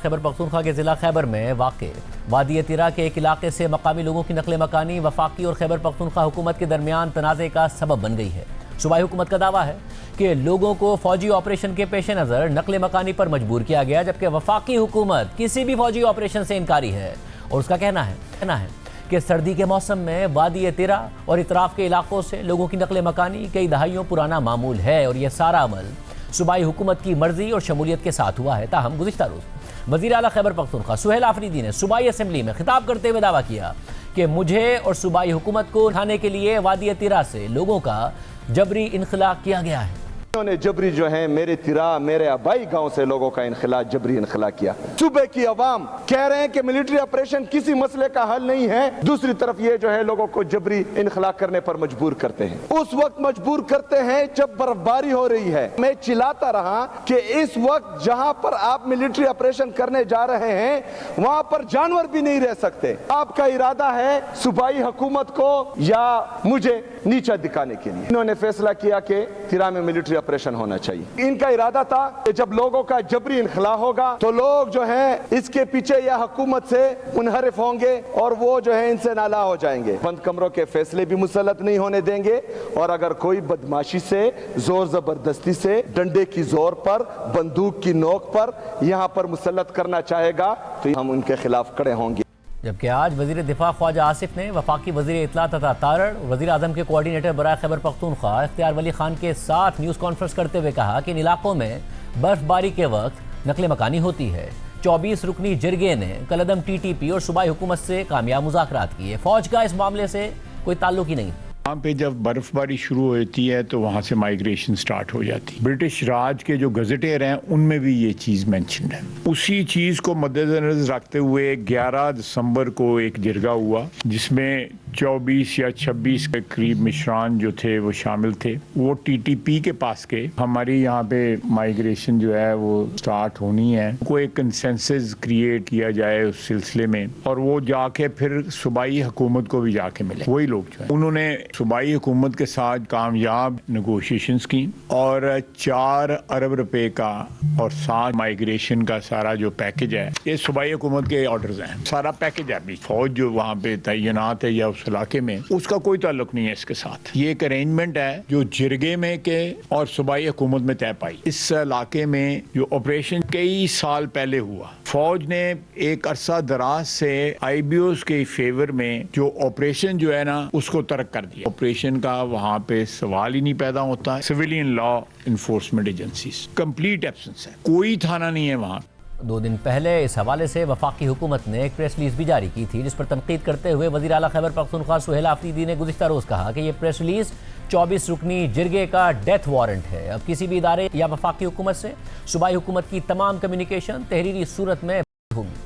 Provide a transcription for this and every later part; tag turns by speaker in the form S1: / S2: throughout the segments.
S1: خیبر پختونخوا کے ضلع خیبر میں واقع وادی تیرا کے ایک علاقے سے مقامی لوگوں کی نقل مکانی وفاقی اور خیبر پختونخوا حکومت کے درمیان تنازع کا سبب بن گئی ہے۔ صوبائی حکومت کا دعویٰ ہے کہ لوگوں کو فوجی آپریشن کے پیش نظر نقل مکانی پر مجبور کیا گیا، جبکہ وفاقی حکومت کسی بھی فوجی آپریشن سے انکاری ہے اور اس کا کہنا ہے کہ سردی کے موسم میں وادی تیرا اور اطراف کے علاقوں سے لوگوں کی نقل مکانی کئی دہائیوں پرانا معمول ہے اور یہ سارا عمل صوبائی حکومت کی مرضی اور شمولیت کے ساتھ ہوا ہے۔ تاہم گزشتہ روز وزیر اعلیٰ خیبر پختونخوا سہیل آفریدی نے صوبائی اسمبلی میں خطاب کرتے ہوئے دعویٰ کیا کہ مجھے اور صوبائی حکومت کو اٹھانے کے لیے وادی تیرا سے لوگوں کا جبری انخلا کیا گیا ہے۔
S2: انہوں نے جبری جو ہے میرے تیرا میرے آبائی گاؤں سے لوگوں کا انخلا جبری انخلا کیا۔ صوبے کی عوام کہہ رہے ہیں کہ ملٹری آپریشن کسی مسئلے کا حل نہیں ہے، دوسری طرف یہ جو ہے لوگوں کو جبری انخلا کرنے پر مجبور کرتے ہیں۔ اس وقت مجبور کرتے ہیں جب برف باری ہو رہی ہے۔ میں چلاتا رہا کہ اس وقت جہاں پر آپ ملٹری آپریشن کرنے جا رہے ہیں وہاں پر جانور بھی نہیں رہ سکتے۔ آپ کا ارادہ ہے صوبائی حکومت کو یا مجھے نیچا دکھانے کے لیے۔ انہوں نے فیصلہ کیا کہ تیرا میں ملٹری آپریشن ہونا چاہیے۔ ان کا ارادہ تھا کہ جب لوگوں کا جبری انخلا ہوگا تو لوگ جو ہیں اس کے پیچھے یا حکومت سے منحرف ہوں گے اور وہ جو ہے ان سے نالا ہو جائیں گے۔ بند کمروں کے فیصلے بھی مسلط نہیں ہونے دیں گے اور اگر کوئی بدماشی سے زور زبردستی سے ڈنڈے کی زور پر بندوق کی نوک پر یہاں پر مسلط کرنا چاہے گا تو ہم ان کے خلاف کھڑے ہوں گے۔
S1: جبکہ آج وزیر دفاع خواجہ آصف نے وفاقی وزیر اطلاع تتا تارڑ وزیر اعظم کے کوارڈینیٹر برائے خیبر پختونخوا اختیار ولی خان کے ساتھ نیوز کانفرنس کرتے ہوئے کہا کہ ان علاقوں میں برف باری کے وقت نقل مکانی ہوتی ہے۔ 24 رکنی جرگے نے کلعدم ٹی ٹی پی اور صوبائی حکومت سے کامیاب مذاکرات کیے۔ فوج کا اس معاملے سے کوئی تعلق ہی نہیں۔
S3: وہاں پہ جب برف باری شروع ہوتی ہے تو وہاں سے مائیگریشن سٹارٹ ہو جاتی ہے۔ برٹش راج کے جو گزٹیر ہیں ان میں بھی یہ چیز مینشنڈ ہے۔ اسی چیز کو مد نظر رکھتے ہوئے 11 دسمبر کو ایک جرگہ ہوا جس میں 24 یا 26 کے قریب مشران جو تھے وہ شامل تھے۔ وہ ٹی ٹی پی کے پاس کے ہماری یہاں پہ مائیگریشن جو ہے وہ سٹارٹ ہونی ہے، کو ایک کنسنسس کریٹ کیا جائے اس سلسلے میں، اور وہ جا کے پھر صوبائی حکومت کو بھی جا کے ملے۔ وہی لوگ جو ہیں انہوں نے صوبائی حکومت کے ساتھ کامیاب نیگوشیشنز کی اور 4 ارب روپے کا اور 7 مائیگریشن کا سارا جو پیکج ہے یہ صوبائی حکومت کے آرڈرز ہیں، سارا پیکج ہے۔ بھی فوج جو وہاں پہ تعینات ہے یا اس علاقے میں اس کا کوئی تعلق نہیں ہے اس کے ساتھ۔ یہ ایک ارینجمنٹ ہے جو جرگے میں کے اور صوبائی حکومت میں طے پائی۔ اس علاقے میں جو آپریشن کئی سال پہلے ہوا، فوج نے ایک عرصہ دراز سے آئی بی اوز کے فیور میں جو آپریشن جو ہے نا اس کو ترک کر دیا۔ آپریشن کا وہاں پہ سوال ہی نہیں پیدا ہوتا۔ Civilian law enforcement agencies complete absence ہے، کوئی تھانہ نہیں ہے وہاں۔
S1: 2 دن پہلے اس حوالے سے وفاقی حکومت نے ایک پریس ریلیز بھی جاری کی تھی جس پر تنقید کرتے ہوئے وزیر اعلیٰ خیبر پختونخوا سہیل آفریدی نے گزشتہ روز کہا کہ یہ پریس ریلیز 24 رکنی جرگے کا ڈیتھ وارنٹ ہے۔ اب کسی بھی ادارے یا وفاقی حکومت سے صوبائی حکومت کی تمام کمیونیکیشن تحریری صورت میں ہوگی۔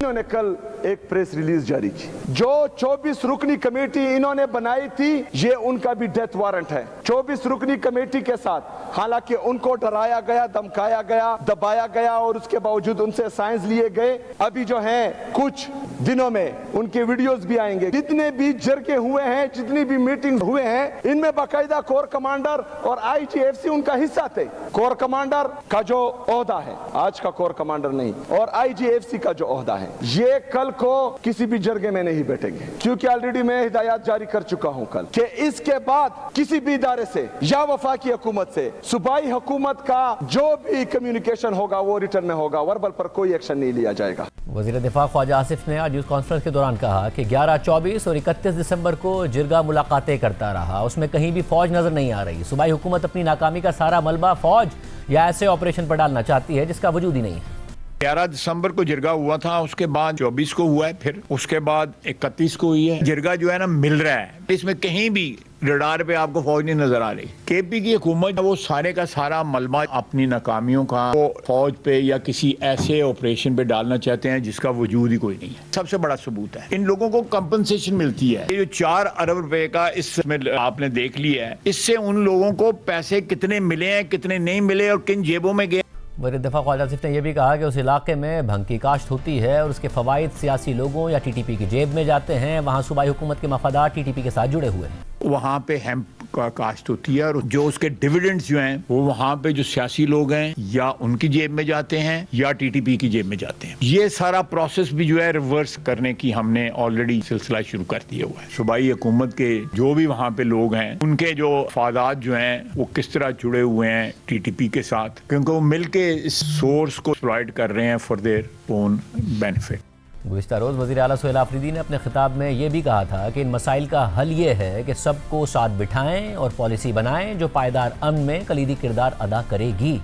S2: انہوں نے کل ایک پریس ریلیز جاری کی۔ جو 24 رکنی کمیٹی انہوں نے بنائی تھی یہ ان کا بھی ڈیتھ وارنٹ ہے۔ 24 رکنی کمیٹی کے ساتھ حالانکہ ان کو ڈرایا گیا، دھمکایا گیا، دبایا گیا اور اس کے باوجود ان سے سائنس لیے گئے۔ ابھی جو ہیں کچھ دنوں میں ان کے ویڈیوز بھی آئیں گے۔ جتنے بھی جرگے ہوئے ہیں، جتنی بھی میٹنگ ہوئے ہیں، ان میں باقاعدہ کور کمانڈر اور آئی جی ایف سی ان کا حصہ تھے۔ کور کمانڈر کا جو عہدہ ہے، آج کا کور کمانڈر نہیں، اور آئی جی ایف سی کا جو عہدہ ہے، یہ کل کو کسی بھی جرگے میں نہیں بیٹھیں گے، کیونکہ آلریڈی میں ہدایات جاری کر چکا ہوں کل کہ اس کے بعد کسی بھی ادارے سے یا وفاقی حکومت سے صوبائی حکومت کا جو بھی کمیونیکیشن ہوگا وہ ریٹرن میں ہوگا، وربل پر کوئی ایکشن نہیں لیا جائے گا۔
S1: وزیر دفاع خواجہ آصف نے آج نیوز کانفرنس کے دوران کہا کہ 11، 24 اور 31 دسمبر کو جرگہ ملاقاتیں کرتا رہا، اس میں کہیں بھی فوج نظر نہیں آ رہی۔ صوبائی حکومت اپنی ناکامی کا سارا ملبہ فوج یا ایسے آپریشن پر ڈالنا چاہتی ہے جس کا وجود ہی نہیں ہے۔
S3: 11 دسمبر کو جرگہ ہوا تھا، اس کے بعد 24 کو ہوا ہے، پھر اس کے بعد 31 کو ہوئی ہے۔ جرگہ جو ہے نا مل رہا ہے، اس میں کہیں بھی ریڈار پہ آپ کو فوج نہیں نظر آ رہی۔ کے پی کی حکومت وہ سارے کا سارا ملبہ اپنی ناکامیوں کا وہ فوج پہ یا کسی ایسے آپریشن پہ ڈالنا چاہتے ہیں جس کا وجود ہی کوئی نہیں ہے۔ سب سے بڑا ثبوت ہے ان لوگوں کو کمپنسیشن ملتی ہے۔ یہ جو 4 ارب روپے کا اس میں آپ نے دیکھ لیا ہے، اس سے ان لوگوں کو پیسے کتنے ملے ہیں، کتنے نہیں ملے اور کن جیبوں میں گئے۔
S1: وزیر دفاع خواجہ آصف نے یہ بھی کہا کہ اس علاقے میں بھنگ کی کاشت ہوتی ہے اور اس کے فوائد سیاسی لوگوں یا ٹی ٹی پی کی جیب میں جاتے ہیں۔ وہاں صوبائی حکومت کے مفادات ٹی ٹی پی کے ساتھ جڑے ہوئے ہیں۔
S3: وہاں پہ ہیمپ کا کاشت ہوتی ہے اور جو اس کے ڈیویڈنڈز جو ہیں وہ وہاں پہ جو سیاسی لوگ ہیں یا ان کی جیب میں جاتے ہیں یا ٹی ٹی پی کی جیب میں جاتے ہیں. یہ سارا پروسیس بھی جو ہے ریورس کرنے کی ہم نے آلریڈی سلسلہ شروع کر دیا ہوا ہے. صوبائی حکومت کے جو بھی وہاں پہ لوگ ہیں ان کے جو افادات جو ہیں وہ کس طرح جڑے ہوئے ہیں ٹی ٹی پی کے ساتھ, کیونکہ وہ مل کے اس سورس کو ایکسپلائٹ کر رہے ہیں فار دیئر اون بینیفٹ.
S1: گزشتہ روز وزیر اعلیٰ سہیل آفریدی نے اپنے خطاب میں یہ بھی کہا تھا کہ ان مسائل کا حل یہ ہے کہ سب کو ساتھ بٹھائیں اور پالیسی بنائیں جو پائیدار امن میں کلیدی کردار ادا کرے گی.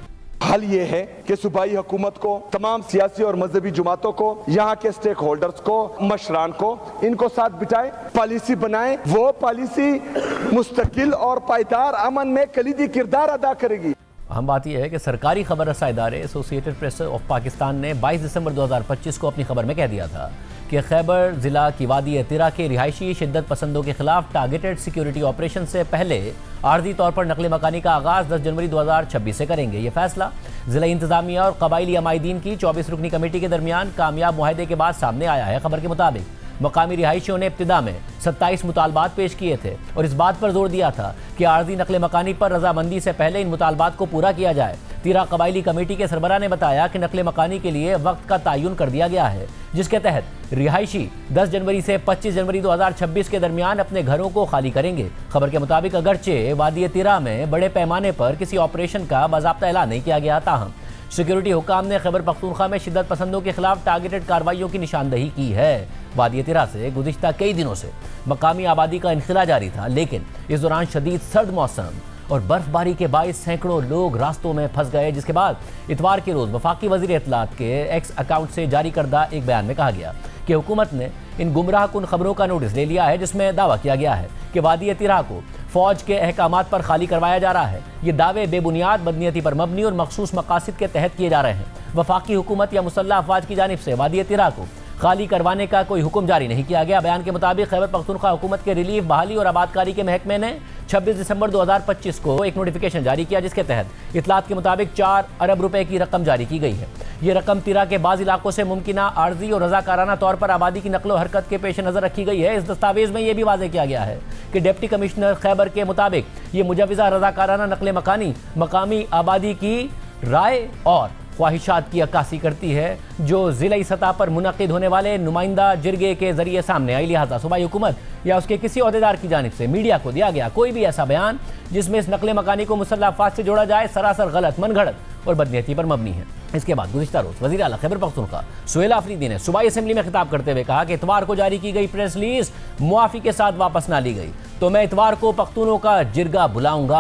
S2: حل یہ ہے کہ صوبائی حکومت کو, تمام سیاسی اور مذہبی جماعتوں کو, یہاں کے سٹیک ہولڈرز کو, مشران کو, ان کو ساتھ بٹھائیں, پالیسی بنائیں. وہ پالیسی مستقل اور پائیدار امن میں کلیدی کردار ادا کرے گی.
S1: اہم بات یہ ہے کہ سرکاری خبر رساں ادارے ایسوسیٹڈ پریس آف پاکستان نے 22 دسمبر 2025 کو اپنی خبر میں کہہ دیا تھا کہ خیبر ضلع کی وادی تیرا کے رہائشی شدت پسندوں کے خلاف ٹارگیٹڈ سیکیورٹی آپریشن سے پہلے عارضی طور پر نقل مکانی کا آغاز 10 جنوری 2026 سے کریں گے. یہ فیصلہ ضلع انتظامیہ اور قبائلی عمائدین کی 24 رکنی کمیٹی کے درمیان کامیاب معاہدے کے بعد سامنے آیا ہے. خبر کے مطابق مقامی رہائشیوں نے ابتدا میں 27 مطالبات پیش کیے تھے اور اس بات پر زور دیا تھا کہ عارضی نقل مکانی پر رضامندی سے پہلے ان مطالبات کو پورا کیا جائے. تیرا قبائلی کمیٹی کے سربراہ نے بتایا کہ نقل مکانی کے لیے وقت کا تعین کر دیا گیا ہے جس کے تحت رہائشی 10 جنوری سے 25 جنوری 2026 کے درمیان اپنے گھروں کو خالی کریں گے. خبر کے مطابق اگرچہ وادی تیرا میں بڑے پیمانے پر کسی آپریشن کا باضابطہ اعلان نہیں کیا گیا, تاہم سیکیورٹی حکام نے خیبر پختونخوا میں شدت پسندوں کے خلاف ٹارگیٹڈ کارروائیوں کی نشاندہی کی ہے. وادی تیرا سے گزشتہ کئی دنوں سے مقامی آبادی کا انخلا جاری تھا, لیکن اس دوران شدید سرد موسم اور برف باری کے باعث سینکڑوں لوگ راستوں میں پھنس گئے, جس کے بعد اتوار کے روز وفاقی وزیر اطلاعات کے ایکس اکاؤنٹ سے جاری کردہ ایک بیان میں کہا گیا کہ حکومت نے ان گمراہ کن خبروں کا نوٹس لے لیا ہے جس میں دعویٰ کیا گیا ہے کہ وادی تیرا کو فوج کے احکامات پر خالی کروایا جا رہا ہے. یہ دعوے بے بنیاد, بدنیتی پر مبنی اور مخصوص مقاصد کے تحت کیے جا رہے ہیں. وفاقی حکومت یا مسلح افواج کی جانب سے وادی تیرا کو خالی کروانے کا کوئی حکم جاری نہیں کیا گیا. بیان کے مطابق خیبر پختونخوا حکومت کے ریلیف, بحالی اور آبادکاری کے محکمے نے 26 دسمبر 2025 کو ایک نوٹیفیکیشن جاری کیا جس کے تحت اطلاعات کے مطابق 4 ارب روپے کی رقم جاری کی گئی ہے. یہ رقم تیرا کے بعض علاقوں سے ممکنہ عارضی اور رضاکارانہ طور پر آبادی کی نقل و حرکت کے پیش نظر رکھی گئی ہے. اس دستاویز میں یہ بھی واضح کیا گیا ہے کہ ڈپٹی کمشنر خیبر کے مطابق یہ مجوزہ رضاکارانہ نقل مکانی مقامی آبادی کی رائے اور خواہشات کی عکاسی کرتی ہے جو ضلعی سطح پر منعقد ہونے والے نمائندہ جرگے کے ذریعے سامنے آئی. لہٰذا صوبائی حکومت یا اس کے کسی عہدیدار کی جانب سے میڈیا کو دیا گیا کوئی بھی ایسا بیان جس میں اس نقل مکانی کو مسلح افواج سے جوڑا جائے سراسر غلط, من گھڑت اور بدنیتی پر مبنی ہے. اس کے بعد گزشتہ روز وزیر اعلیٰ خیبر پختونخوا سہیل آفریدی نے صوبائی اسمبلی میں خطاب کرتے ہوئے کہا کہ اتوار کو جاری کی گئی پریس ریلیز معافی کے ساتھ واپس نہ لی گئی تو میں اتوار کو پختونوں کا جرگہ بلاؤں گا.